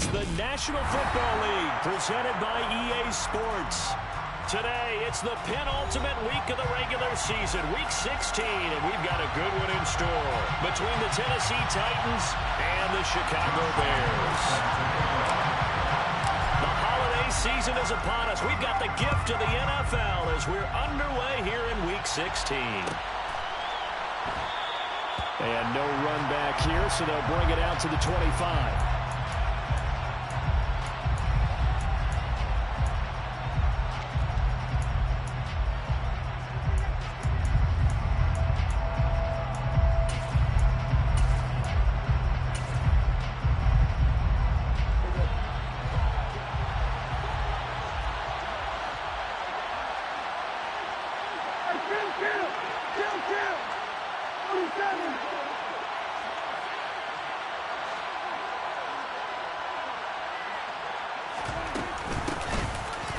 It's the National Football League presented by EA Sports. Today, it's the penultimate week of the regular season, Week 16, and we've got a good one in store between the Tennessee Titans and the Chicago Bears. The holiday season is upon us. We've got the gift of the NFL as we're underway here in Week 16. And no run back here, so they'll bring it out to the 25.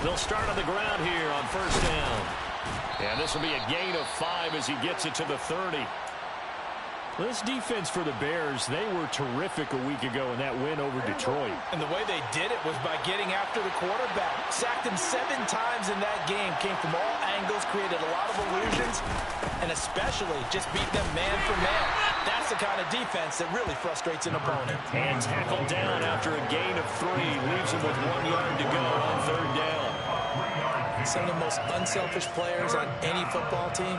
They'll start on the ground here on first down. And this will be a gain of 5 as he gets it to the 30. This defense for the Bears, they were terrific a week ago in that win over Detroit. And the way they did it was by getting after the quarterback. Sacked him 7 times in that game. Came from all angles, created a lot of illusions, and especially just beat them man for man. That's the kind of defense that really frustrates an opponent. And tackled down after a gain of 3. Leaves him with 1 yard to go on third down. Some of the most unselfish players on any football team,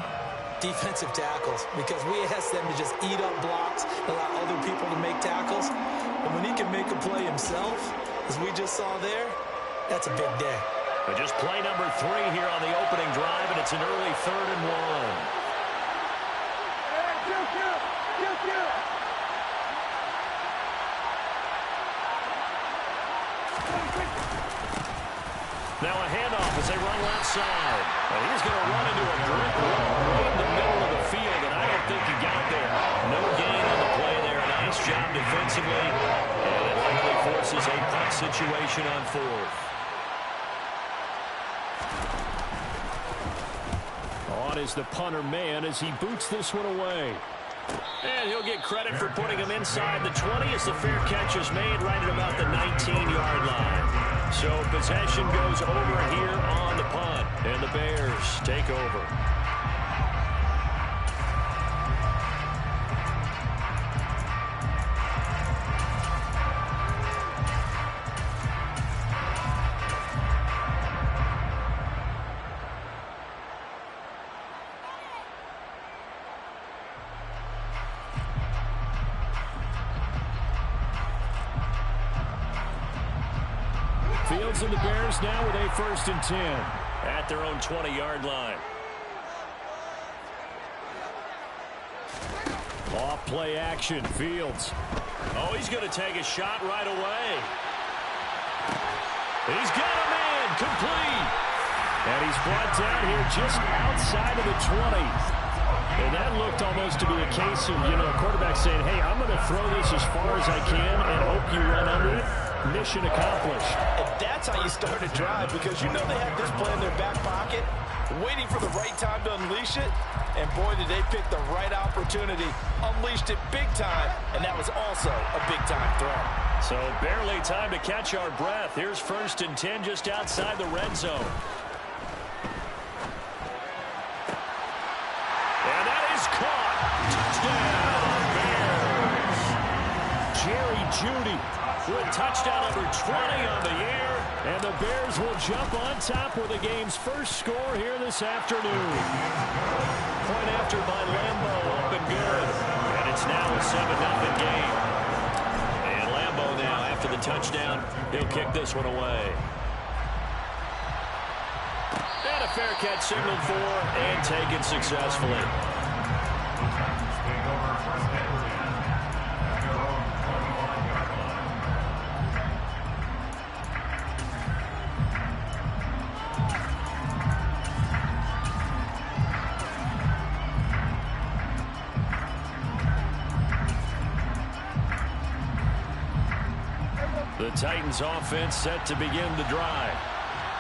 defensive tackles, because we ask them to just eat up blocks, allow other people to make tackles. And when he can make a play himself, as we just saw there, that's a big day. But just play number 3 here on the opening drive, and it's an early 3rd and 1. Now a handoff as they run left side. And he's going to run into a brick wall right in the middle of the field, and I don't think he got there. No gain on the play there. Nice job defensively. And it likely forces a punt situation on 4th. On is the punter man as he boots this one away. And he'll get credit for putting him inside the 20 as the fair catch is made right at about the 19-yard line. So possession goes over here on the punt, and the Bears take over. Fields and the Bears now with a 1st and 10 at their own 20-yard line. Off play action, Fields. Oh, he's going to take a shot right away. He's got a man, complete. And he's brought down here just outside of the 20. And that looked almost to be a case of, a quarterback saying, hey, I'm going to throw this as far as I can and hope you run under it. Mission accomplished. And that's how you start a drive, because you know they have this play in their back pocket, waiting for the right time to unleash it. And boy, did they pick the right opportunity. Unleashed it big time, and that was also a big-time throw. So barely time to catch our breath. Here's 1st and 10 just outside the red zone. And that is caught. Touchdown, Bears. Jerry Jeudy with touchdown number 20 on the air. And the Bears will jump on top with the game's first score here this afternoon. Point after by Lambo, up and good. And it's now a 7-0 game. And Lambo now, after the touchdown, he'll kick this one away. And a fair catch signaled for and taken successfully. The Titans offense set to begin the drive.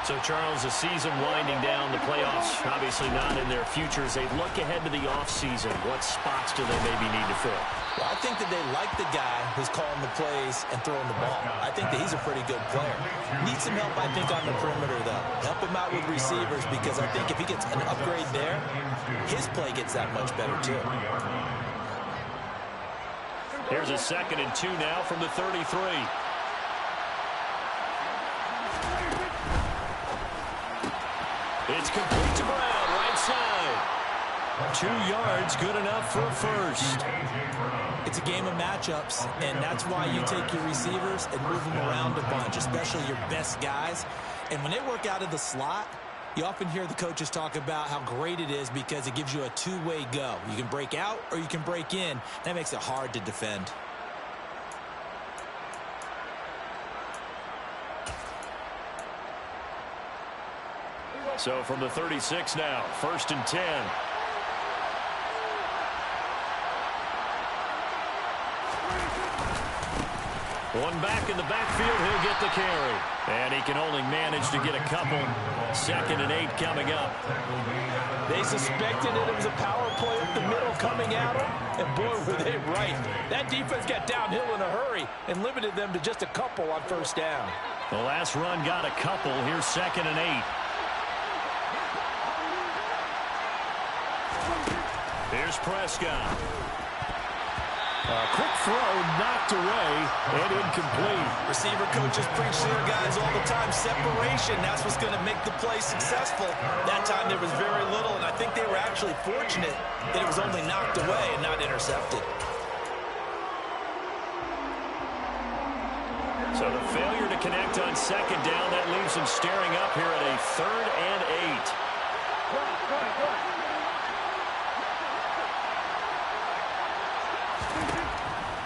So, Charles, the season winding down, the playoffs obviously not in their future. As they look ahead to the offseason, what spots do they maybe need to fill? Well, I think that they like the guy who's calling the plays and throwing the ball. I think that he's a pretty good player. Needs some help, I think, on the perimeter, though. Help him out with receivers, because I think if he gets an upgrade there, his play gets that much better, too. Here's a 2nd and 2 now from the 33. It's complete to Brown, right side. 2 yards, good enough for a first. It's a game of matchups, and that's why you take your receivers and move them around a bunch, especially your best guys. And when they work out of the slot, you often hear the coaches talk about how great it is because it gives you a two-way go. You can break out or you can break in. That makes it hard to defend. So from the 36 now, 1st and 10. One back in the backfield, he'll get the carry. And he can only manage to get a couple. 2nd and 8 coming up. They suspected it was a power play up the middle coming at them, and boy, were they right. That defense got downhill in a hurry and limited them to just a couple on 1st down. The last run got a couple. Here's 2nd and 8. Here's Prescott. A quick throw knocked away and incomplete. Receiver coaches preach to their guys all the time. Separation, that's what's going to make the play successful. That time there was very little, and I think they were actually fortunate that it was only knocked away and not intercepted. So the failure to connect on 2nd down, that leaves them staring up here at a 3rd and 8.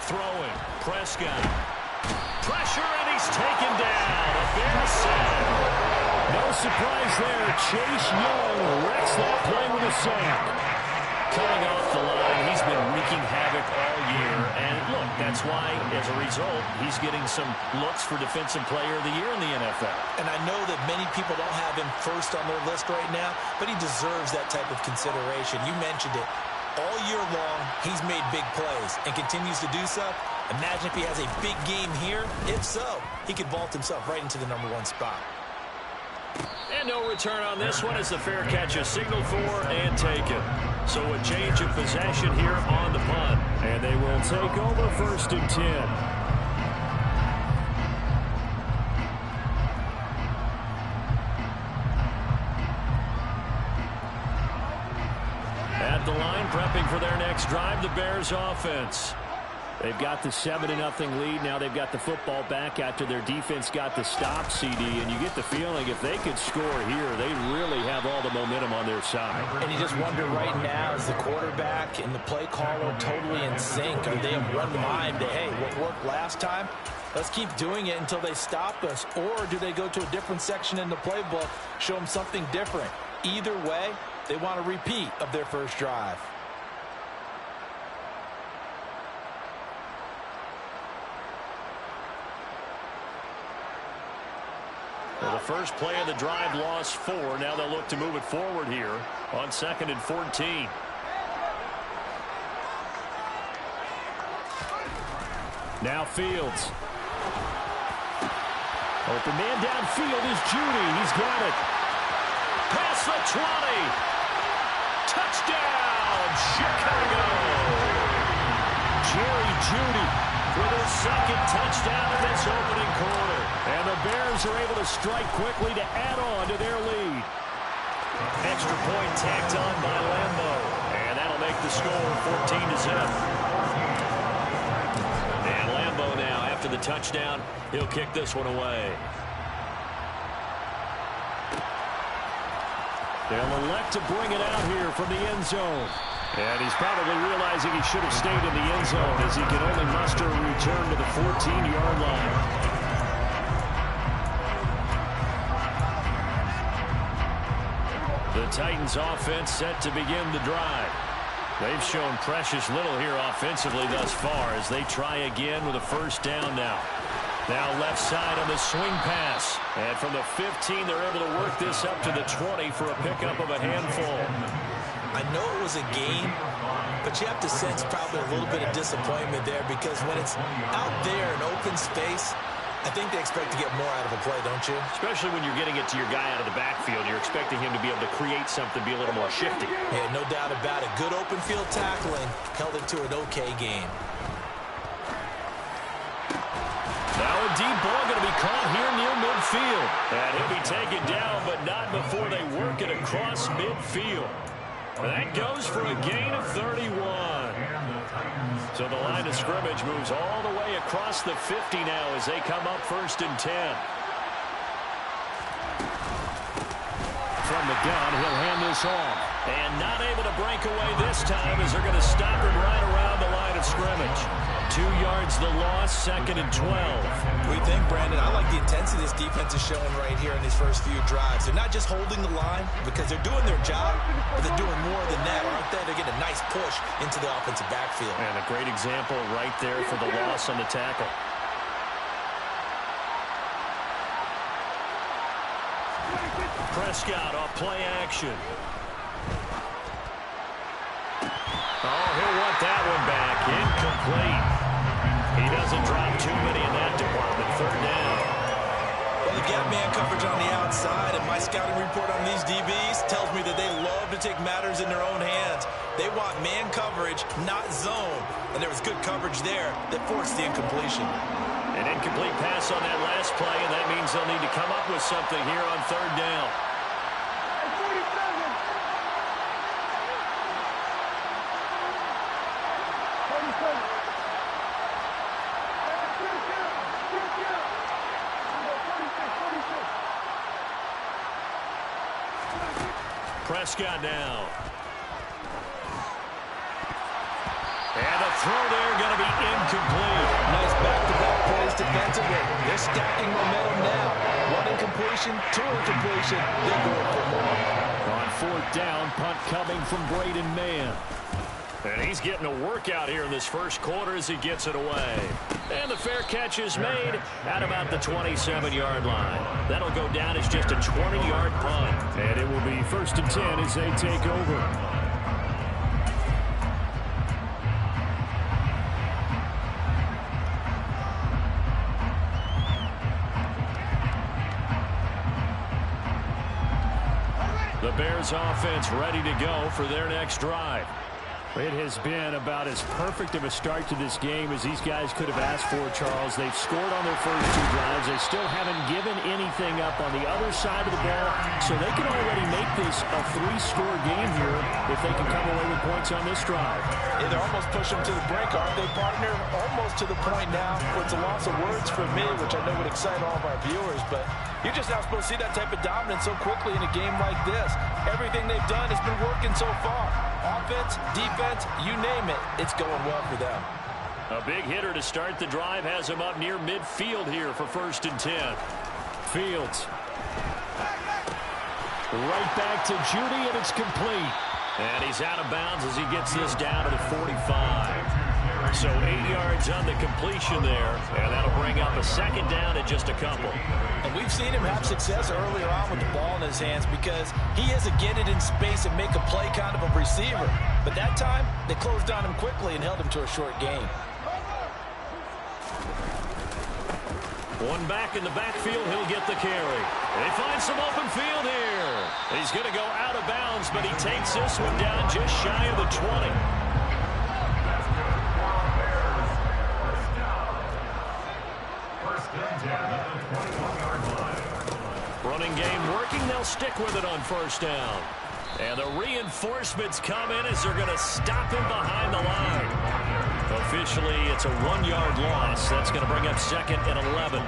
Throwing, Prescott. Pressure, and he's taken down. A Bears sack. No surprise there. Chase Young wrecks that play with a sack. Coming off the line, he's been wreaking havoc all year. And look, that's why, as a result, he's getting some looks for Defensive Player of the Year in the NFL. And I know that many people don't have him first on their list right now, but he deserves that type of consideration. You mentioned it. All year long, he's made big plays and continues to do so. Imagine if he has a big game here. If so, he could vault himself right into the #1 spot. And no return on this one as the fair catch is signaled for and taken. So a change of possession here on the punt. And they will take over 1st and 10. At the line, prepping for their next drive, the Bears offense. They've got the 7-0 lead. Now they've got the football back after their defense got the stop, CD. And you get the feeling if they could score here, they really have all the momentum on their side. And you just wonder right now, is the quarterback and the play caller totally in sync? Are they of one mind that, hey, what worked last time? Let's keep doing it until they stop us. Or do they go to a different section in the playbook, show them something different? Either way, they want a repeat of their first drive. Well, the first play of the drive lost 4. Now they'll look to move it forward here on 2nd and 14. Now Fields. Open man downfield is Judy. He's got it. Past the 20. Touchdown, Chicago. Jerry Judy with his 2nd touchdown in this opening quarter. And the Bears are able to strike quickly to add on to their lead. Extra point tacked on by Lambo. And that'll make the score 14-0. And Lambo now, after the touchdown, he'll kick this one away. They'll elect to bring it out here from the end zone. And he's probably realizing he should have stayed in the end zone as he can only muster a return to the 14-yard line. The Titans offense set to begin the drive. They've shown precious little here offensively thus far as they try again with a 1st down now. Now left side on the swing pass. And from the 15, they're able to work this up to the 20 for a pickup of a handful. I know it was a game, but you have to sense probably a little bit of disappointment there because when it's out there in open space, I think they expect to get more out of a play, don't you? Especially when you're getting it to your guy out of the backfield. You're expecting him to be able to create something, be a little more shifty. Yeah, no doubt about it. Good open field tackling held it to an okay game. Now a deep ball going to be caught here near midfield. And he'll be taken down, but not before they work it across midfield. That goes for a gain of 31. So the line of scrimmage moves all the way across the 50 now as they come up 1st and 10. From the gun, he'll hand this off. And not able to break away this time as they're going to stop him right around the line of scrimmage. 2 yards the loss, 2nd and 12. We think, Brandon, I like the intensity this defense is showing right here in these first few drives. They're not just holding the line because they're doing their job, but they're doing more than that, aren't they? They're getting a nice push into the offensive backfield. And a great example right there for the loss on the tackle. Prescott off play action. Oh, he'll want that one back. Incomplete. He doesn't drop too many in that department. 3rd down. Well, they get man coverage on the outside, and my scouting report on these DBs tells me that they love to take matters in their own hands. They want man coverage, not zone. And there was good coverage there that forced the incompletion. An incomplete pass on that last play, and that means they'll need to come up with something here on 3rd down. Prescott now. And a throw there going to be incomplete. Nice back-to-back plays defensively. They're stacking momentum now. 1 incompletion, 2 incompletion. They're going for more. On 4th down, punt coming from Braden Mann. And he's getting a workout here in this first quarter as he gets it away. And the fair catch is made at about the 27-yard line. That'll go down as just a 20-yard punt. And it will be 1st and 10 as they take over. The Bears offense ready to go for their next drive. It has been about as perfect of a start to this game as these guys could have asked for, Charles. They've scored on their first 2 drives. They still haven't given anything up on the other side of the ball, so they can already make this a 3-score game here if they can come away with points on this drive. Yeah, they're almost pushing them to the brink, aren't they, partner? Almost to the point now where it's a loss of words for me, which I know would excite all of our viewers, but you're just not supposed to see that type of dominance so quickly in a game like this. Everything they've done has been working so far. Offense, defense, you name it, it's going well for them. A big hitter to start the drive has him up near midfield here for 1st and 10. Fields. Right back to Judy, and it's complete. And he's out of bounds as he gets this down to the 45. So 8 yards on the completion there, and that'll bring up a 2nd down at just a couple. And we've seen him have success earlier on with the ball in his hands because he has to get it in space and make a play kind of a receiver. But that time, they closed on him quickly and held him to a short gain. One back in the backfield, he'll get the carry. They find some open field here. He's going to go out of bounds, but he takes this one down just shy of the 20. Running game working, they'll stick with it on 1st down. And the reinforcements come in as they're going to stop him behind the line. Officially, it's a 1-yard loss. That's going to bring up 2nd and 11.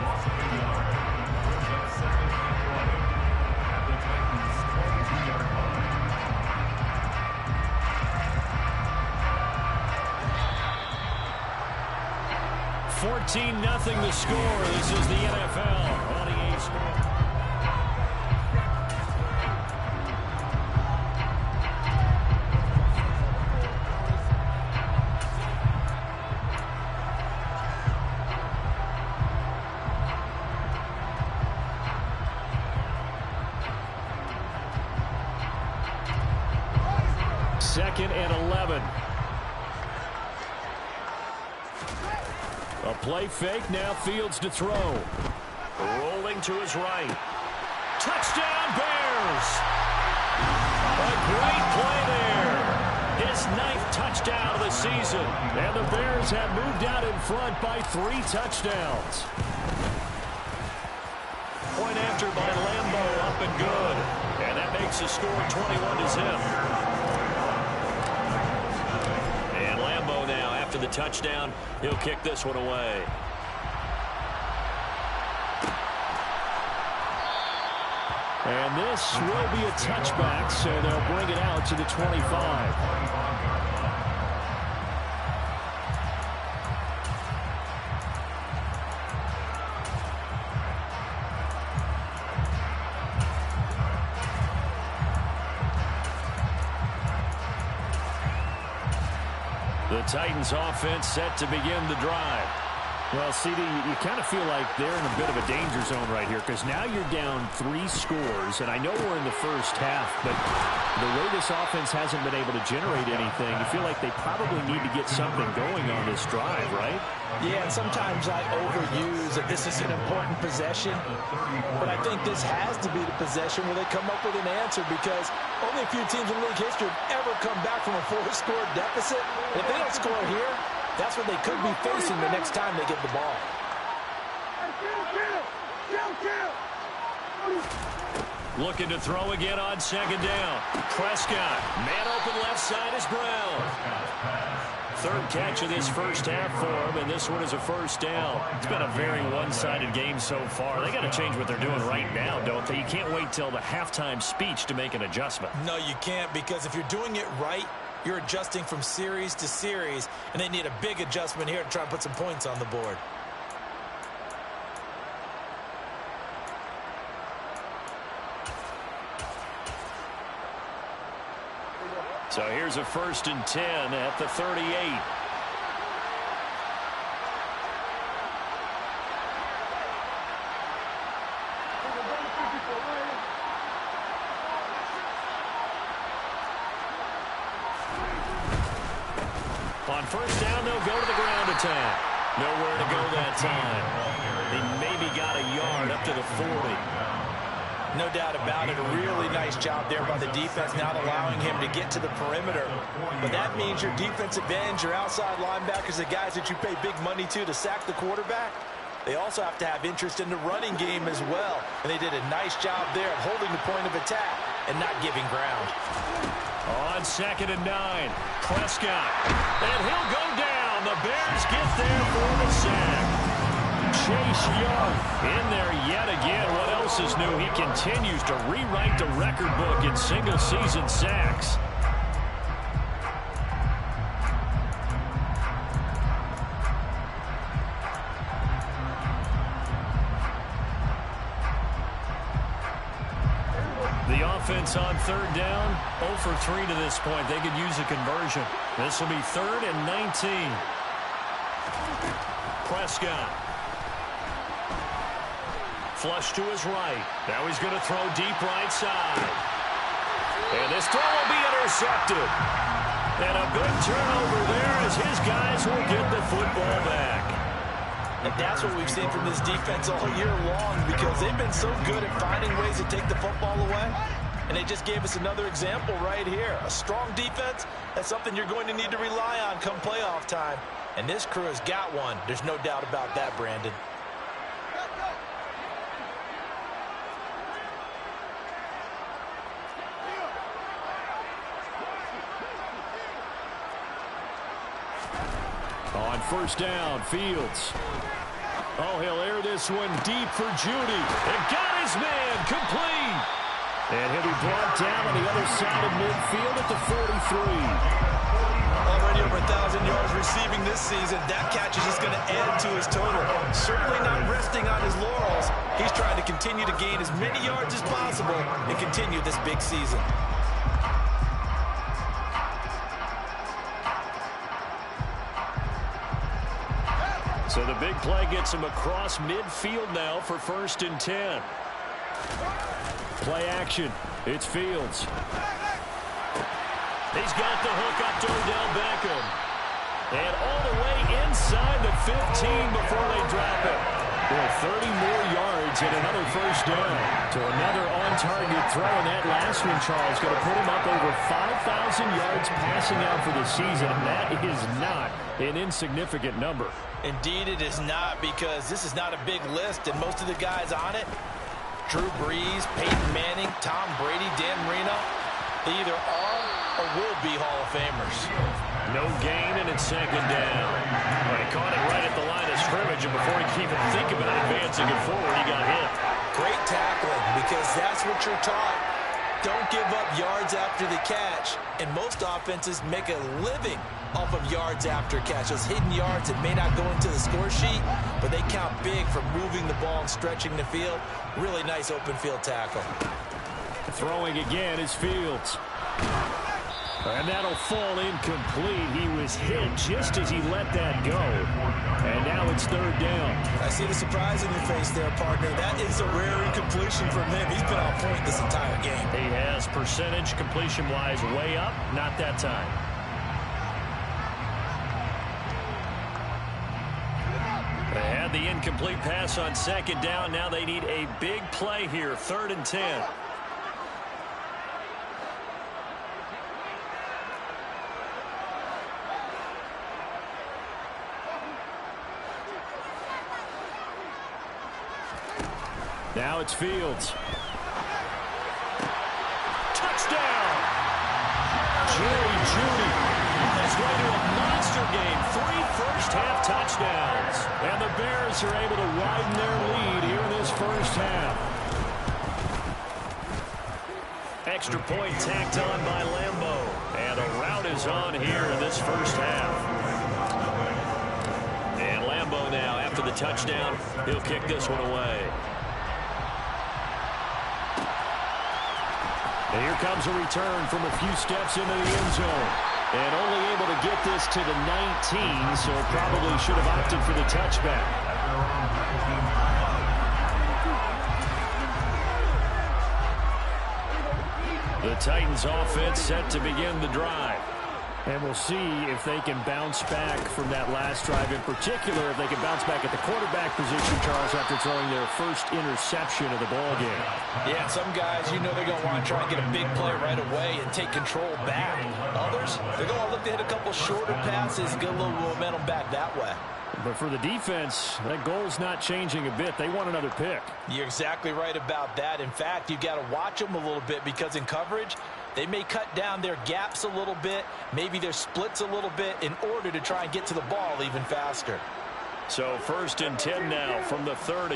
$14-0 the score. This is the NFL on EA Sports. 2nd and 11. A play fake, now Fields to throw. Rolling to his right. Touchdown, Bears! A great play there. His 9th touchdown of the season. And the Bears have moved out in front by 3 touchdowns. Point after by Lambeau, up and good. And that makes the score 21-0. And Lambeau now, after the touchdown, he'll kick this one away. And this will be a touchback, so they'll bring it out to the 25. The Titans offense set to begin the drive. Well, CD, you kind of feel like they're in a bit of a danger zone right here because now you're down 3 scores, and I know we're in the first half, but the way this offense hasn't been able to generate anything, you feel like they probably need to get something going on this drive, right? Yeah, and sometimes I overuse that this is an important possession, but I think this has to be the possession where they come up with an answer because only a few teams in league history have ever come back from a 4-score deficit. And if they don't score here, that's what they could be facing the next time they get the ball. Looking to throw again on 2nd down. Prescott, man open left side is Brown. 3rd catch of this first half for him, and this one is a first down. It's been a very one-sided game so far. They got to change what they're doing right now, don't they? You can't wait till the halftime speech to make an adjustment. No, you can't, because if you're doing it right, you're adjusting from series to series, and they need a big adjustment here to try and put some points on the board. So here's a 1st and 10 at the 38. On 1st down, they'll go to the ground attack. Nowhere to go that time. They maybe got a yard up to the 40. No doubt about it. A really nice job there by the defense, not allowing him to get to the perimeter. But that means your defensive ends, your outside linebackers, the guys that you pay big money to sack the quarterback, they also have to have interest in the running game as well. And they did a nice job there of holding the point of attack and not giving ground. On 2nd and 9, Prescott. And he'll go down. The Bears get there for the sack. Chase Young in there yet again. What else is new? He continues to rewrite the record book in single-season sacks. The offense on 3rd down, 0 for 3 to this point. They could use a conversion. This will be 3rd and 19. Prescott. Flush to his right. Now he's going to throw deep right side. And this throw will be intercepted. And a big turnover there as his guys will get the football back. And that's what we've seen from this defense all year long because they've been so good at finding ways to take the football away. And they just gave us another example right here. A strong defense, that's something you're going to need to rely on come playoff time. And this crew has got one. There's no doubt about that, Brandon. On 1st down, Fields. Oh, he'll air this one deep for Judy. And got his man complete. And he'll be brought down on the other side of midfield at the 43. Already over 1,000 yards receiving this season. That catch is just going to add to his total. Certainly not resting on his laurels. He's trying to continue to gain as many yards as possible and continue this big season. So the big play gets him across midfield now for 1st and 10. Play action. It's Fields. He's got the hook up to Odell Beckham. And all the way inside the 15 before they drop it. Well, 30 more yards and another first down. To another on-target throw, and that last one, Charles, going to put him up over 5,000 yards passing out for the season, and that is not an insignificant number. Indeed it is not, because this is not a big list, and most of the guys on it, Drew Brees, Peyton Manning, Tom Brady, Dan Marino, they either are or will be Hall of Famers. No gain, and it's second down. Well, he caught it right at the line of scrimmage, and before he could even think about advancing it forward, he got hit. Great tackling, because that's what you're taught. Don't give up yards after the catch. And most offenses make a living off of yards after catch. Those hidden yards that may not go into the score sheet, but they count big for moving the ball and stretching the field. Really nice open field tackle. Throwing again is Fields. And that'll fall incomplete. He was hit just as he let that go. And now it's third down. I see the surprise in your face there, partner. That is a rare incompletion from him. He's been on point this entire game. He has percentage completion-wise way up. Not that time. They had the incomplete pass on second down. Now they need a big play here. 3rd and 10. Now it's Fields. Touchdown! Jerry Jeudy on his way to a monster game. 3 first-half touchdowns. And the Bears are able to widen their lead here in this first half. Extra point tacked on by Lambeau. And a rout is on here in this first half. And Lambeau now, after the touchdown, he'll kick this one away. And here comes a return from a few steps into the end zone. And only able to get this to the 19, so probably should have opted for the touchback. The Titans offense set to begin the drive. And we'll see if they can bounce back from that last drive, in particular if they can bounce back at the quarterback position, Charles, after throwing their first interception of the ball game. Yeah, some guys, you know they're going to want to try and get a big play right away and take control back. Others, they're going to look to hit a couple shorter passes and get a little momentum back that way. But for the defense, that goal's not changing a bit. They want another pick. You're exactly right about that. In fact, you've got to watch them a little bit, because in coverage, they may cut down their gaps a little bit, maybe their splits a little bit, in order to try and get to the ball even faster. So 1st and 10 now from the 30.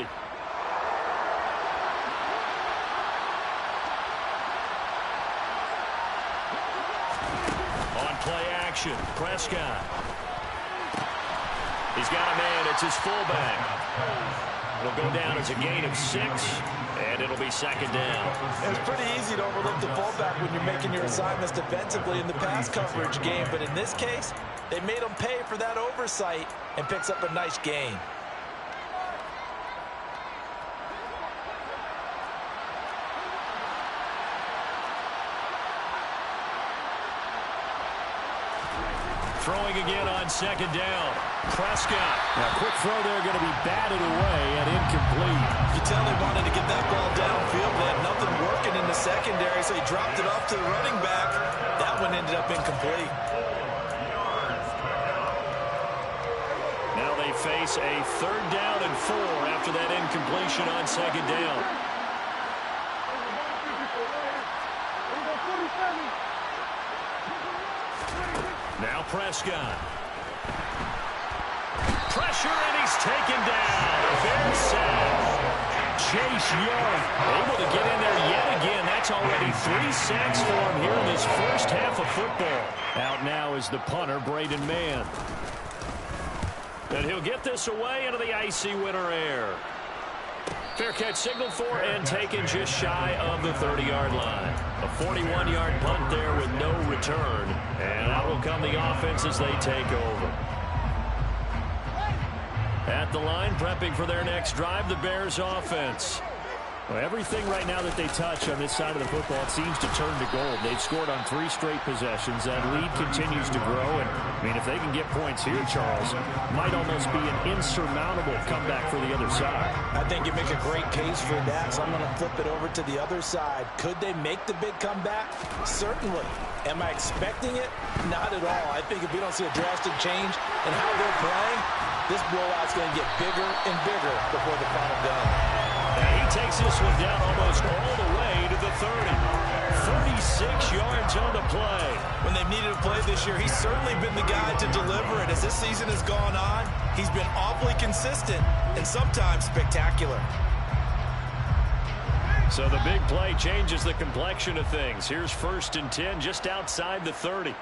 On play action, Prescott. He's got a man. It's his fullback. It'll go down as a gain of 6, and it'll be second down. It's pretty easy to overlook the fullback when you're making your assignments defensively in the pass coverage game, but in this case, they made him pay for that oversight and picks up a nice gain. Throwing again on second down. Prescott. Now, quick throw there, going to be batted away and incomplete. You tell they wanted to get that ball downfield. They had nothing working in the secondary, so he dropped it off to the running back. That one ended up incomplete. Now they face a 3rd down and 4 after that incompletion on second down. Now Prescott. Pressure, and he's taken down. Bears sack. Chase Young able to get in there yet again. That's already 3 sacks for him here in this first half of football. Out now is the punter, Braden Mann. And he'll get this away into the icy winter air. Fair catch signaled for and taken just shy of the 30-yard line. A 41-yard punt there with no return. And out will come the offense as they take over. At the line, prepping for their next drive, the Bears offense. Well, everything right now that they touch on this side of the football, it seems to turn to gold. They've scored on 3 straight possessions. That lead continues to grow. And, I mean, if they can get points here, Charles, might almost be an insurmountable comeback for the other side. I think you make a great case for that, so I'm going to flip it over to the other side. Could they make the big comeback? Certainly. Am I expecting it? Not at all. I think if we don't see a drastic change in how they're playing, this blowout's going to get bigger and bigger before the final gun. And he takes this one down almost all the way to the 30. 36 yards on the play. When they've needed a play this year, he's certainly been the guy to deliver it. As this season has gone on, he's been awfully consistent and sometimes spectacular. So the big play changes the complexion of things. Here's 1st and 10 just outside the 30.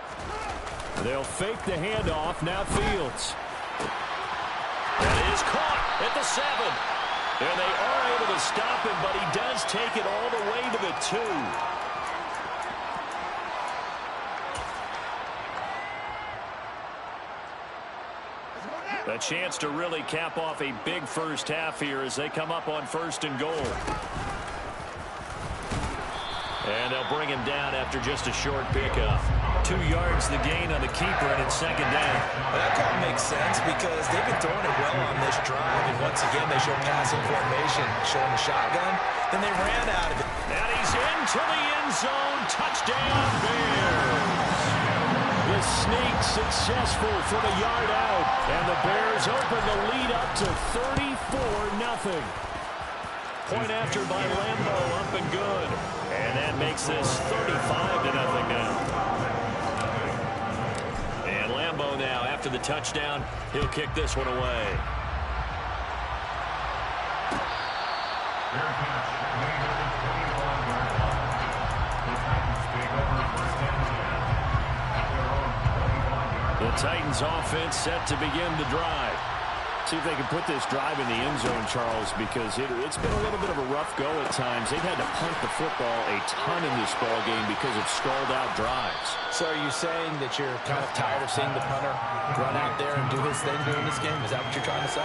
They'll fake the handoff. Now Fields. That is caught at the 7. And they are able to stop him, but he does take it all the way to the 2. A chance to really cap off a big first half here as they come up on 1st and goal. And they'll bring him down after just a short pickup. 2 yards the gain on the keeper, and it's 2nd down. Well, that call makes sense because they've been throwing it well on this drive. And once again, they show passing formation, showing the shotgun. Then they ran out of it. And he's into the end zone. Touchdown, Bears. The sneak successful from a yard out. And the Bears open the lead up to 34-0. Point after by Lambo, up and good. And that makes this 35-0 now. And Lambo now, after the touchdown, he'll kick this one away. The Titans offense set to begin the drive. See if they can put this drive in the end zone, Charles, because it's been a little bit of a rough go at times. They've had to punt the football a ton in this ball game because of stalled-out drives. So are you saying that you're kind of tired of seeing the punter run out there and do his thing during this game? Is that what you're trying to say?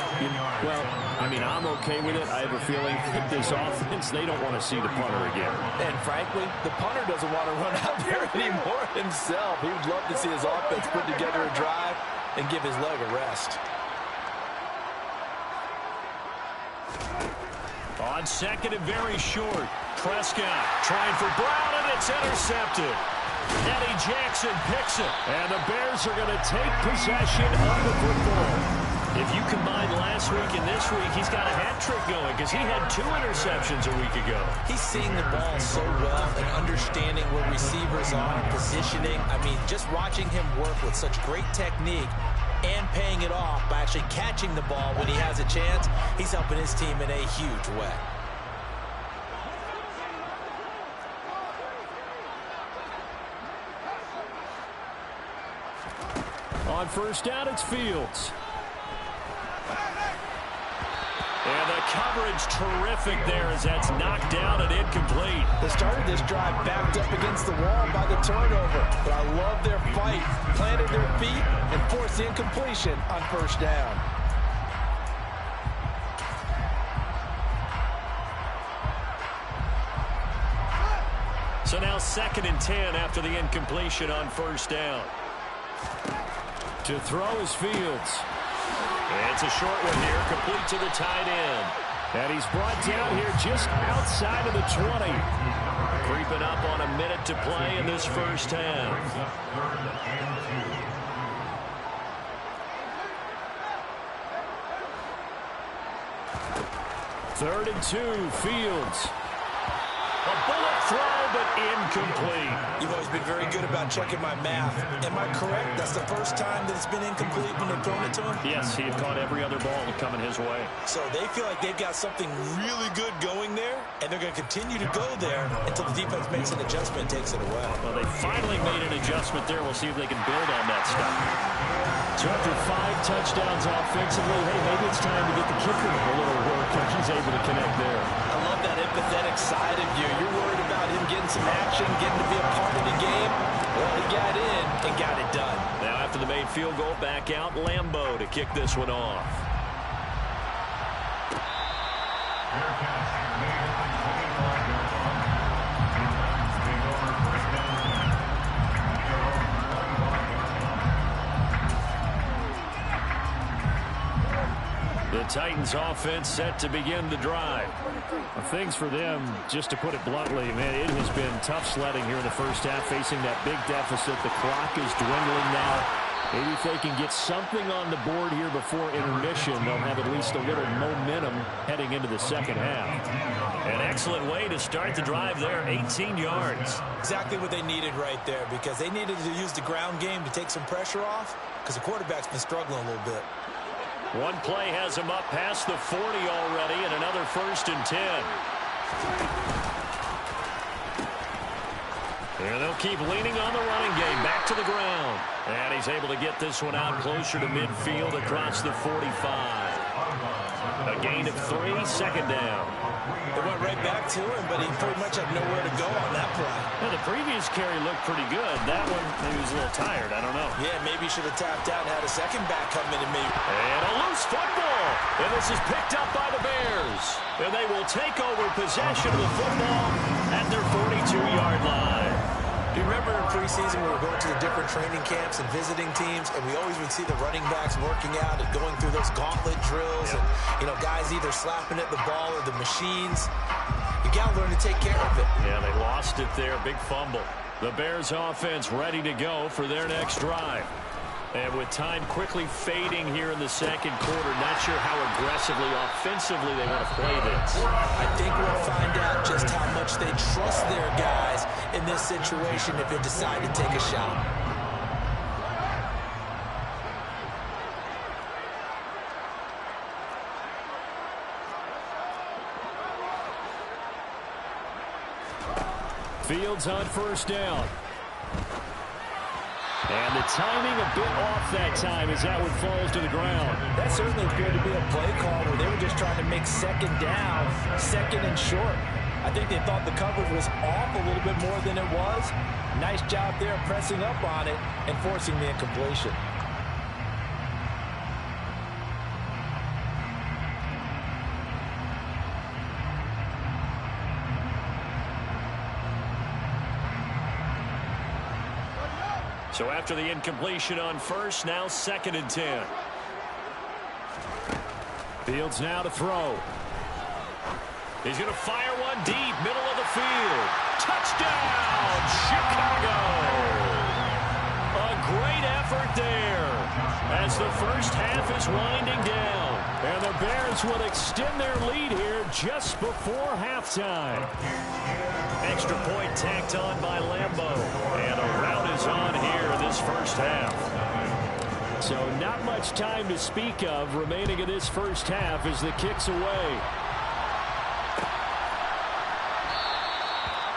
Well, I mean, I'm okay with it. I have a feeling that this offense, they don't want to see the punter again. And frankly, the punter doesn't want to run out there anymore himself. He would love to see his offense put together a drive and give his leg a rest. On 2nd and very short, Prescott trying for Brown, and it's intercepted. Eddie Jackson picks it, and the Bears are going to take possession of the football. If you combine last week and this week, he's got a hat trick going because he had 2 interceptions a week ago. He's seeing the ball so well and understanding where receivers are, positioning. I mean, just watching him work with such great technique and paying it off by actually catching the ball when he has a chance, he's helping his team in a huge way. On 1st down, it's Fields. And the coverage terrific there as that's knocked down and incomplete. They started this drive backed up against the wall by the turnover, but I love their fight, planted their feet, and forced the incompletion on 1st down. So now 2nd and 10 after the incompletion on 1st down. To throw is Fields. It's a short one here, complete to the tight end. And he's brought down here just outside of the 20. Creeping up on a minute to play in this first half. 3rd and 2, Fields. A bullet throw, but incomplete. You've always been very good about checking my math. Am I correct? That's the first time that it's been incomplete when they've thrown it to him? Yes, he had caught every other ball coming his way. So they feel like they've got something really good going there, and they're going to continue to go there until the defense makes an adjustment and takes it away. Well, they finally made an adjustment there. We'll see if they can build on that stuff. So after 5 touchdowns offensively, hey, maybe it's time to get the kicker a little work, and he's able to connect there. I love that empathetic side of you. You're worried about him getting some action, getting to be a part of the game. Well, he got in and got it done. Now after the made field goal, back out Lambo to kick this one off. The Titans offense set to begin the drive. Things for them, just to put it bluntly, man, it has been tough sledding here in the first half, facing that big deficit. The clock is dwindling now. Maybe if they can get something on the board here before intermission, they'll have at least a little momentum heading into the second half. An excellent way to start the drive there, 18 yards. Exactly what they needed right there, because they needed to use the ground game to take some pressure off, because the quarterback's been struggling a little bit. One play has him up past the 40 already, and another 1st and 10. And they'll keep leaning on the running game, back to the ground. And he's able to get this one out closer to midfield across the 45. A gain of 3, 2nd down. They went right back to him, but he pretty much had nowhere to go on that play. Well, the previous carry looked pretty good. That one, maybe he was a little tired. I don't know. Yeah, maybe he should have tapped out and had a second back come in and maybe. And a loose football. And this is picked up by the Bears. And they will take over possession of the football at their 42-yard line. Do you remember in preseason we were going to the different training camps and visiting teams, and we always would see the running backs working out and going through those gauntlet drills, and, you know, guys either slapping at the ball or the machines. You got to learn to take care of it. Yeah, they lost it there. Big fumble. The Bears offense ready to go for their next drive. And with time quickly fading here in the second quarter, not sure how aggressively, offensively they want to play this. I think we'll find out just how much they trust their guys in this situation if they decide to take a shot. Fields on 1st down. And the timing a bit off that time as that one falls to the ground. That certainly appeared to be a play call where they were just trying to make 2nd down, 2nd and short. I think they thought the coverage was off a little bit more than it was. Nice job there pressing up on it and forcing the incompletion. So after the incompletion on 1st, now 2nd and 10. Fields now to throw. He's going to fire one deep, middle of the field. Touchdown, Chicago! A great effort there as the first half is winding down. And the Bears will extend their lead here just before halftime. Extra point tacked on by Lambeau. And a rout is on here in this first half. So not much time to speak of remaining in this first half as the kick's away.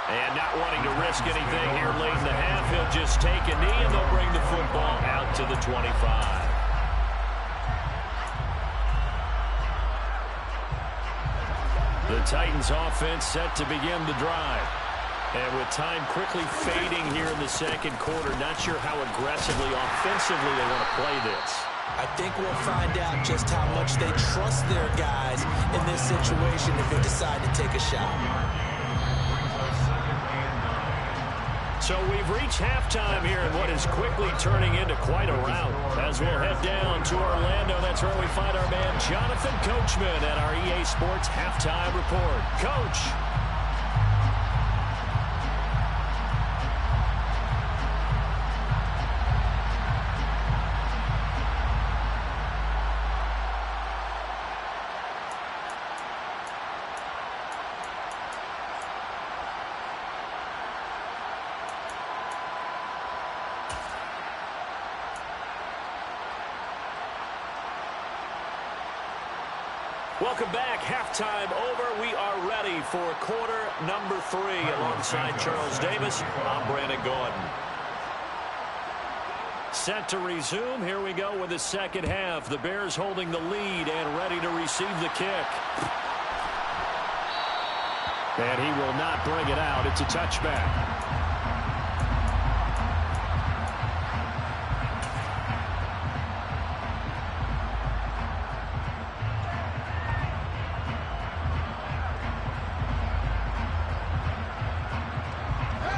And not wanting to risk anything here late in the half, he'll just take a knee and they'll bring the football out to the 25. The Titans offense set to begin the drive. And with time quickly fading here in the second quarter, not sure how aggressively, offensively they want to play this. I think we'll find out just how much they trust their guys in this situation if they decide to take a shot. So we've reached halftime here in what is quickly turning into quite a rout. As we'll head down to Orlando, that's where we find our man Jonathan Coachman at our EA Sports Halftime Report. Coach. Welcome back. Halftime over. We are ready for quarter number 3. Alongside Charles Davis, I'm Brandon Gordon. Set to resume. Here we go with the second half. The Bears holding the lead and ready to receive the kick. And he will not bring it out. It's a touchback.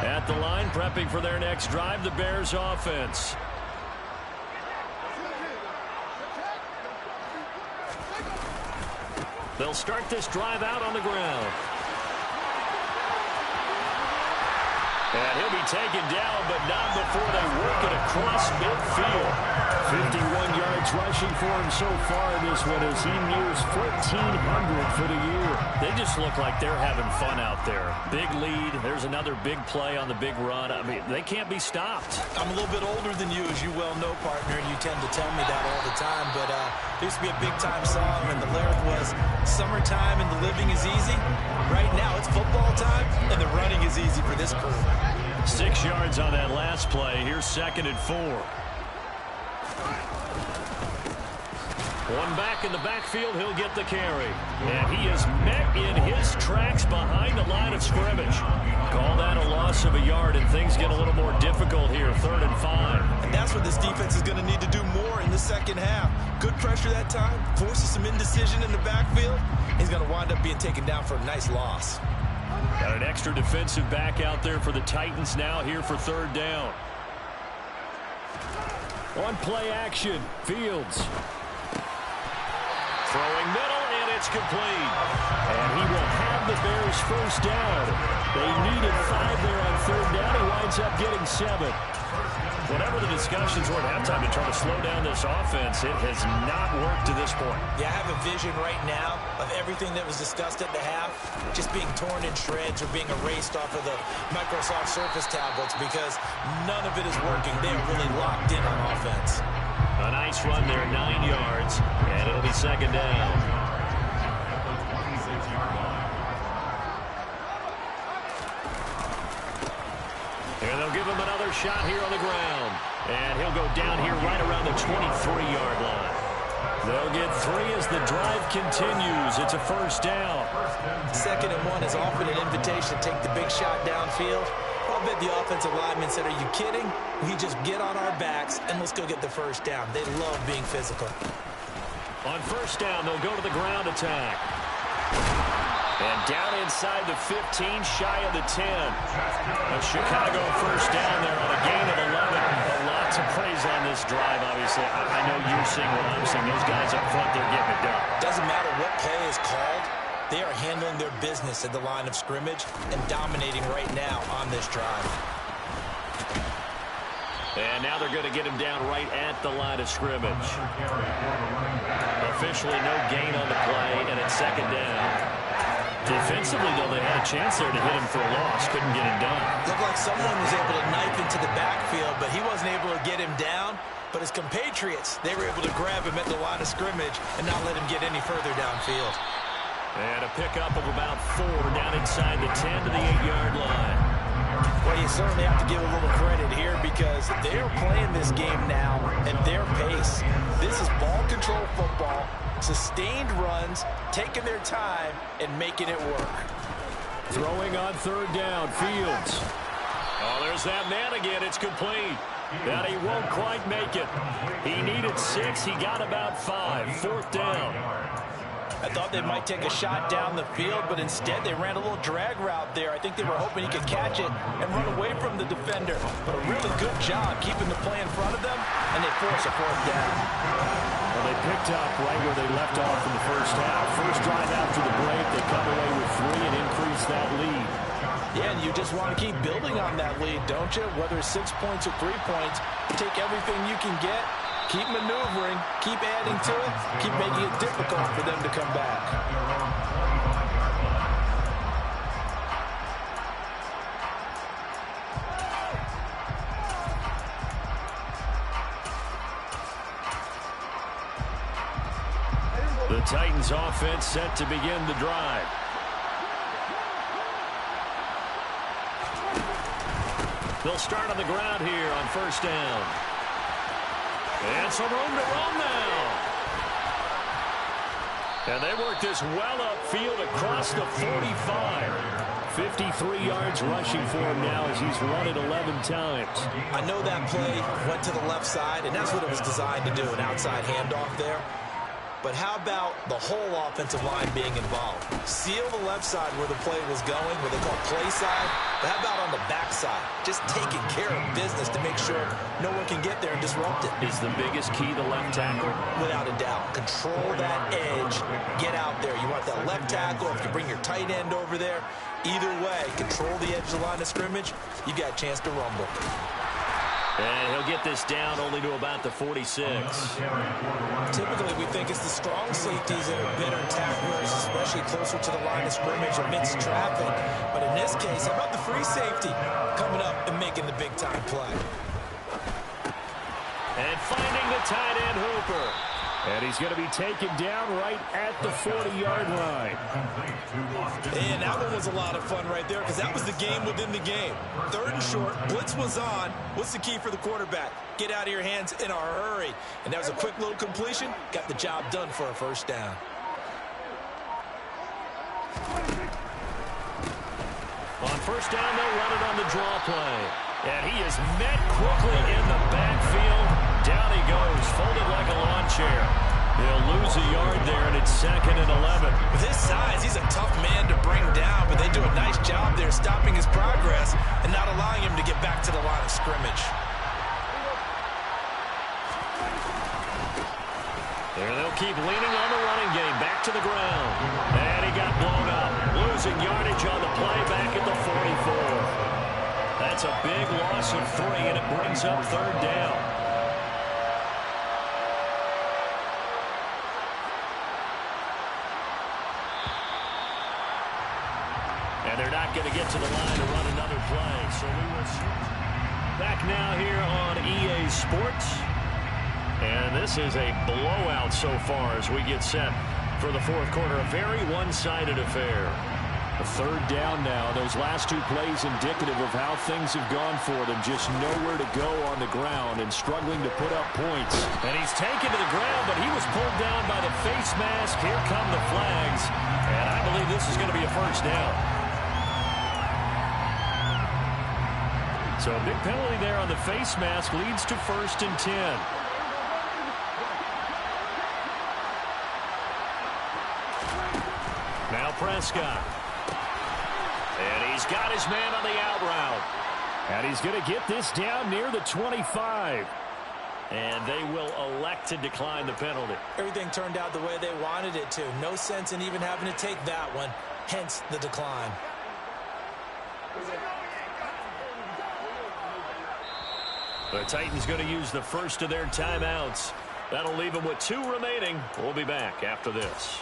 At the line, prepping for their next drive, the Bears offense. They'll start this drive out on the ground. And he'll be taken down, but not before they work it across midfield. 51 yards rushing for him so far in this one as he nears 1,400 for the year. They just look like they're having fun out there. Big lead. There's another big play on the big run. I mean, they can't be stopped. I'm a little bit older than you, as you well know, partner, and you tend to tell me that all the time. But there used to be a big-time song, and the lyric was, "Summertime and the living is easy." Right now, it's football time, and the running is easy for this crew. 6 yards on that last play. Here's 2nd and 4. One back in the backfield, he'll get the carry. And he is met in his tracks behind the line of scrimmage. Call that a loss of a yard, and things get a little more difficult here, 3rd and 5. And that's what this defense is going to need to do more in the second half. Good pressure that time, forces some indecision in the backfield. He's going to wind up being taken down for a nice loss. Got an extra defensive back out there for the Titans now here for 3rd down. On play action, Fields. Throwing middle, and it's complete. And he will have the Bears first down. They needed 5 there on 3rd down. He winds up getting 7. Whatever the discussions were at halftime to try to slow down this offense, it has not worked to this point. Yeah, I have a vision right now of everything that was discussed at the half just being torn in shreds or being erased off of the Microsoft Surface tablets because none of it is working. They are really locked in on offense. A nice run there, 9 yards, and it'll be 2nd down. And they'll give him another shot here on the ground. And he'll go down here right around the 23-yard line. They'll get 3 as the drive continues. It's a first down. 2nd and 1 is often an invitation to take the big shot downfield. I'll bet the offensive lineman said, "Are you kidding? We just get on our backs and let's go get the first down." They love being physical. On first down, they'll go to the ground attack. And down inside the 15, shy of the 10. A Chicago first down there on a gain of 11. A lot to praise on this drive, obviously. I know you're seeing what I'm seeing. Those guys up front, they're getting it done. Doesn't matter what play is called. They are handling their business at the line of scrimmage and dominating right now on this drive. And now they're going to get him down right at the line of scrimmage. Officially no gain on the play, and it's 2nd down. Defensively, though, they had a chance there to hit him for a loss. Couldn't get it done. Looked like someone was able to knife into the backfield, but he wasn't able to get him down. But his compatriots, they were able to grab him at the line of scrimmage and not let him get any further downfield. And a pickup of about 4 down inside the 10 to the 8-yard line. Well, you certainly have to give a little credit here because they're playing this game now at their pace. This is ball control football, sustained runs, taking their time, and making it work. Throwing on 3rd down, Fields. Oh, there's that man again. It's complete. And he won't quite make it. He needed 6. He got about 5. 4th down. I thought they might take a shot down the field, but instead they ran a little drag route there. I think they were hoping he could catch it and run away from the defender. But a really good job keeping the play in front of them, and they force a 4th down. Well, they picked up right where they left off in the first half. First drive after the break, they come away with 3 and increase that lead. Yeah, and you just want to keep building on that lead, don't you? Whether it's 6 points or 3 points, take everything you can get. Keep maneuvering, keep adding to it, keep making it difficult for them to come back. The Titans offense set to begin the drive. They'll start on the ground here on first down. And some room to run now. And they work this well upfield across the 45. 53 yards rushing for him now as he's run it 11 times. I know that play went to the left side, and that's what it was designed to do, an outside handoff there. But how about the whole offensive line being involved? Seal the left side where the play was going, where they call play side. But how about on the back side? Just taking care of business to make sure no one can get there and disrupt it. Is the biggest key the left tackle? Without a doubt. Control that edge. Get out there. You want that left tackle. If you bring your tight end over there, either way, control the edge of the line of scrimmage, you got a chance to rumble. And he'll get this down only to about the 46. Typically, we think it's the strong safeties that are better tacklers, especially closer to the line of scrimmage amidst traffic. But in this case, how about the free safety coming up and making the big-time play? And finding the tight end Hooper. And he's going to be taken down right at the 40-yard line. And that one was a lot of fun right there because that was the game within the game. 3rd and short, blitz was on. What's the key for the quarterback? Get out of your hands in a hurry. And that was a quick little completion. Got the job done for a first down. On first down, they'll run it on the draw play. And he is met quickly in the backfield. Down he goes, folded like a lawn chair. They'll lose a yard there, and it's 2nd and 11. With his size, he's a tough man to bring down, but they do a nice job there stopping his progress and not allowing him to get back to the line of scrimmage. There they'll keep leaning on the running game. Back to the ground. And he got blown up. Losing yardage on the play back at the 44. That's a big loss of 3, and it brings up 3rd down. And they're not going to get to the line to run another play. So we will switch back now here on EA Sports. And this is a blowout so far as we get set for the 4th quarter. A very one-sided affair. A 3rd down now. Those last 2 plays indicative of how things have gone for them. Just nowhere to go on the ground and struggling to put up points. And he's taken to the ground, but he was pulled down by the face mask. Here come the flags. And I believe this is going to be a first down. So a big penalty there on the face mask leads to 1st and 10. Now Prescott. And he's got his man on the out route. And he's going to get this down near the 25. And they will elect to decline the penalty. Everything turned out the way they wanted it to. No sense in even having to take that one. Hence the decline. The Titans going to use the first of their timeouts. That'll leave them with 2 remaining. We'll be back after this.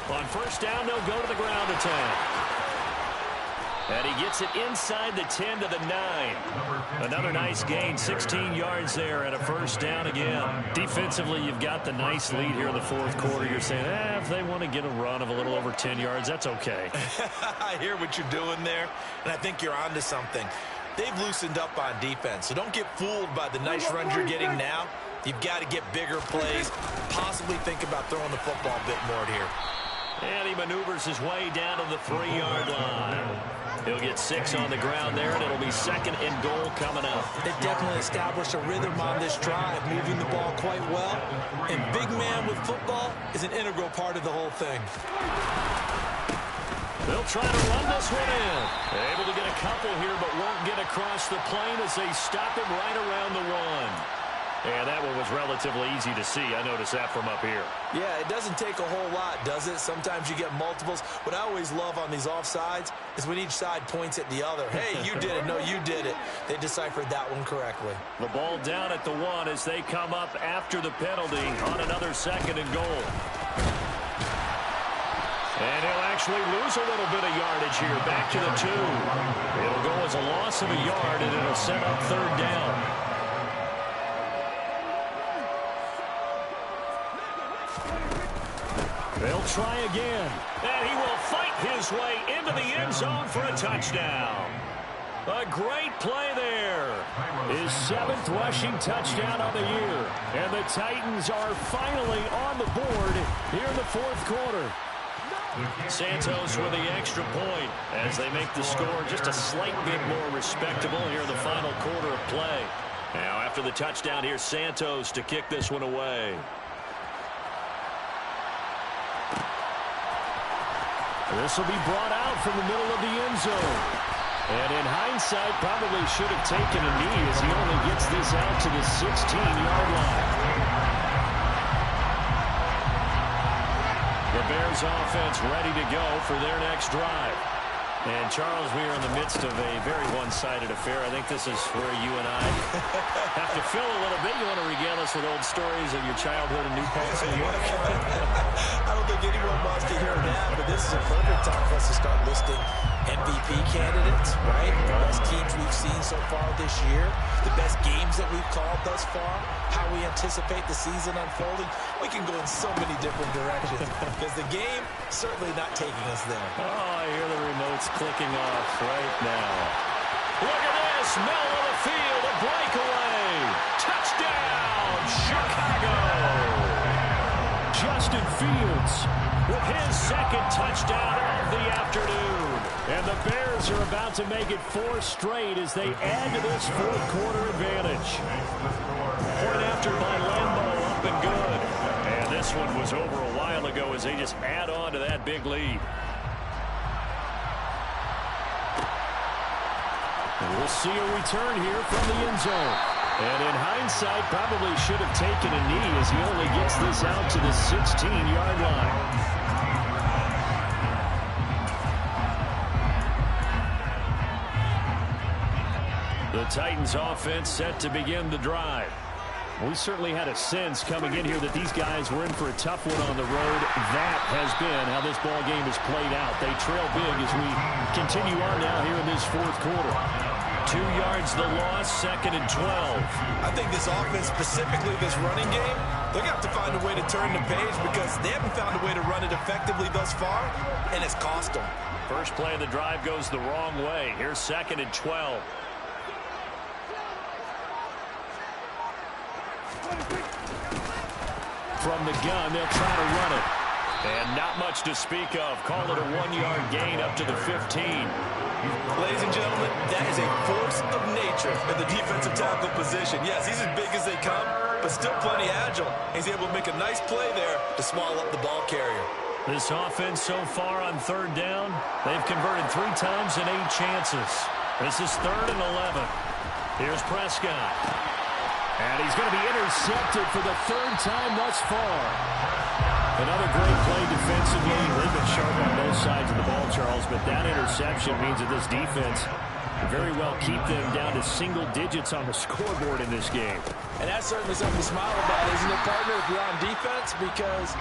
On first down, they'll go to the ground attack. And he gets it inside the 10 to the 9. Another nice gain, 16 yards there, and a first down again. Defensively, you've got the nice lead here in the 4th quarter. You're saying, if they want to get a run of a little over 10 yards, that's okay. I hear what you're doing there, and I think you're onto something. They've loosened up on defense, so don't get fooled by the nice runs you're getting now. You've got to get bigger plays, possibly think about throwing the football a bit more here. And he maneuvers his way down to the 3-yard line. He'll get 6 on the ground there, and it'll be 2nd and goal coming up. They've definitely established a rhythm on this drive, moving the ball quite well. And big man with football is an integral part of the whole thing. They'll try to run this one in. Able to get a couple here, but won't get across the plane as they stop him right around the 1. And that one was relatively easy to see. I noticed that from up here. Yeah, it doesn't take a whole lot, does it? Sometimes you get multiples. What I always love on these offsides is when each side points at the other. Hey, you did it. No, you did it. They deciphered that one correctly. The ball down at the 1 as they come up after the penalty on another 2nd and goal. And he'll actually lose a little bit of yardage here. Back to the 2. It'll go as a loss of a yard, and it'll set up 3rd down. They'll try again. And he will fight his way into the end zone for a touchdown. A great play there. His 7th rushing touchdown of the year. And the Titans are finally on the board here in the 4th quarter. Santos with the extra point as they make the score just a slight bit more respectable here in the final quarter of play. Now after the touchdown, here's Santos to kick this one away. This will be brought out from the middle of the end zone. And in hindsight, probably should have taken a knee as he only gets this out to the 16-yard line. The Bears offense ready to go for their next drive. And, Charles, we are in the midst of a very one-sided affair. I think this is where you and I have to fill a little bit. You want to regale us with old stories of your childhood in New Paltz, New York? I don't think anyone wants to hear that, but this is a perfect time for us to start listing MVP candidates, right? The best teams we've seen so far this year, the best games that we've called thus far, how we anticipate the season unfolding. We can go in so many different directions because the game certainly not taking us there. Oh, I hear the remotes clicking off right now. Look at this, middle of the field, a breakaway. Touchdown, Chicago. Justin Fields with his 2nd touchdown of the afternoon. And the Bears are about to make it 4 straight as they add to this 4th quarter advantage. Point after by Lambeau, up and good. And this one was over a while ago as they just add on to that big lead. And we'll see a return here from the end zone. And in hindsight, probably should have taken a knee as he only gets this out to the 16-yard line. The Titans offense set to begin the drive. We certainly had a sense coming in here that these guys were in for a tough one on the road. That has been how this ball game has played out. They trail big as we continue on now here in this 4th quarter. 2 yards the loss, 2nd and 12. I think this offense, specifically this running game, they're going to have to find a way to turn the page because they haven't found a way to run it effectively thus far, and it's cost them. First play of the drive goes the wrong way. Here's 2nd and 12. From the gun, they'll try to run it. And not much to speak of. Call it a 1-yard gain up to the 15. Ladies and gentlemen, that is a force of nature in the defensive tackle position. Yes, he's as big as they come, but still plenty agile. He's able to make a nice play there to swallow up the ball carrier. This offense so far on 3rd down, they've converted 3 times in 8 chances. This is 3rd and 11. Here's Prescott. And he's going to be intercepted for the 3rd time thus far. Another great play defensively. They've been sharp on both sides of the ball, Charles, but that interception means that this defense very well keep them down to single digits on the scoreboard in this game. And that's certainly something to smile about, isn't it, partner, if you're on defense? Because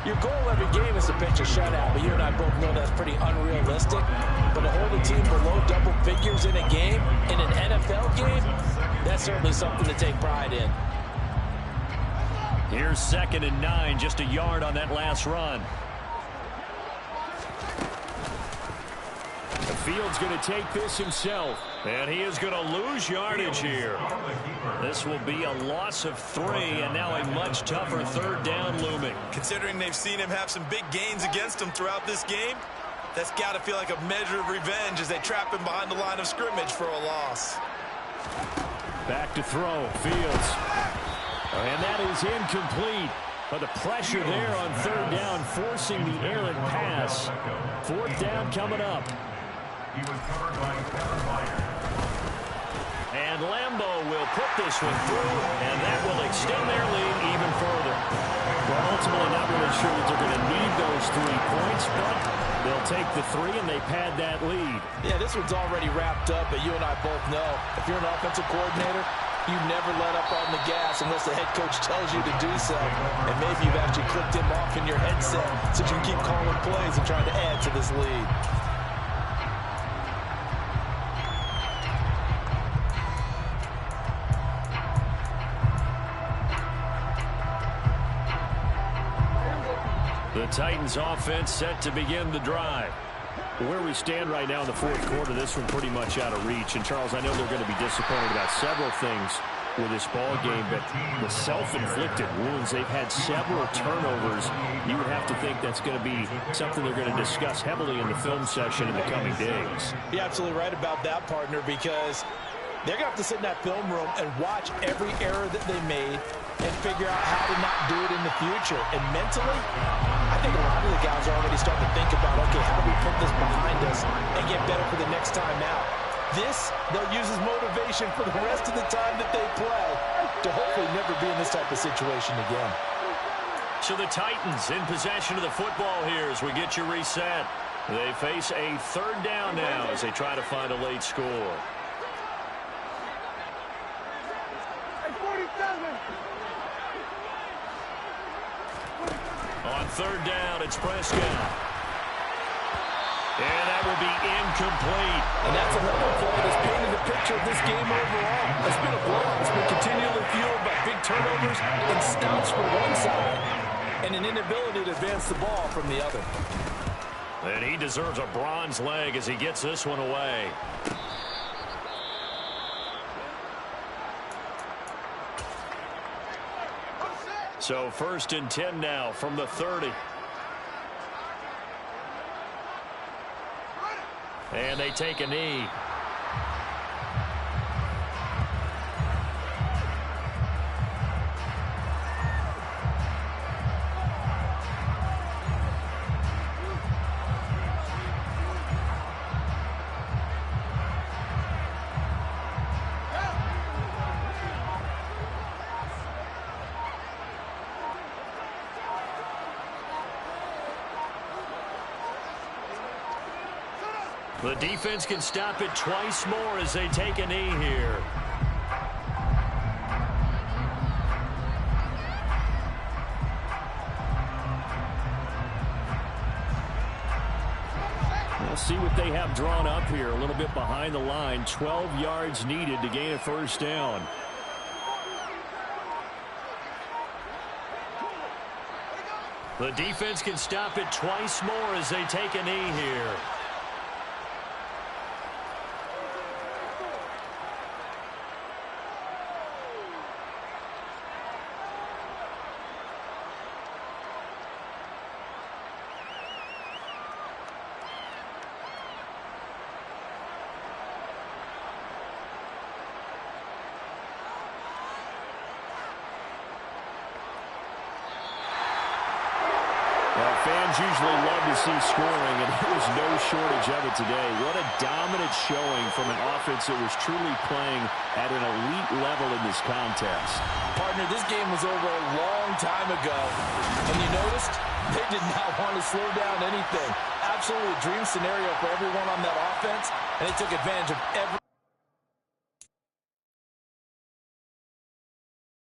your goal every game is to pitch a shutout, but you and I both know that's pretty unrealistic. But to hold a team below double figures in a game, in an NFL game, that's certainly something to take pride in. Here's 2nd and 9, just a yard on that last run. The Field's going to take this himself, and he is going to lose yardage here. This will be a loss of 3, and now a much tougher 3rd down looming. Considering they've seen him have some big gains against them throughout this game, that's got to feel like a measure of revenge as they trap him behind the line of scrimmage for a loss. Back to throw, Fields. And that is incomplete. But the pressure there on 3rd down, forcing the errant pass. 4th down coming up. And Lambeau will put this one through, and that will extend their lead even further. Well, ultimately not really sure that they're going to need those 3 points, but they'll take the 3 and they pad that lead. Yeah, this one's already wrapped up, but you and I both know if you're an offensive coordinator, you never let up on the gas unless the head coach tells you to do so. And maybe you've actually clicked him off in your headset so you can keep calling plays and trying to add to this lead. The Titans offense set to begin the drive. Where we stand right now in the fourth quarter, this one pretty much out of reach. And, Charles, I know they're going to be disappointed about several things with this ball game, but the self-inflicted wounds, they've had several turnovers. You would have to think that's going to be something they're going to discuss heavily in the film session in the coming days. You're absolutely right about that, partner, because they're going to have to sit in that film room and watch every error that they made and figure out how to not do it in the future. And mentally, I think a lot of the guys are already starting to think about, okay, how do we put this behind us and get better for the next time out? This, they'll use as motivation for the rest of the time that they play to hopefully never be in this type of situation again. So the Titans in possession of the football here as we get you reset. They face a third down now as they try to find a late score. On third down, it's Prescott. And that will be incomplete. And that's another play that's painted the picture of this game overall. It's been a blowout. It's been continually fueled by big turnovers and stops from one side and an inability to advance the ball from the other. And he deserves a bronze leg as he gets this one away. So 1st and 10 now from the 30. And they take a knee. The defense can stop it twice more as they take a knee here. We'll see what they have drawn up here. A little bit behind the line. 12 yards needed to gain a first down. The defense can stop it twice more as they take a knee here. Fans usually love to see scoring, and there was no shortage of it today. What a dominant showing from an offense that was truly playing at an elite level in this contest. Partner, this game was over a long time ago, and you noticed they did not want to slow down anything. Absolutely a dream scenario for everyone on that offense, and they took advantage of every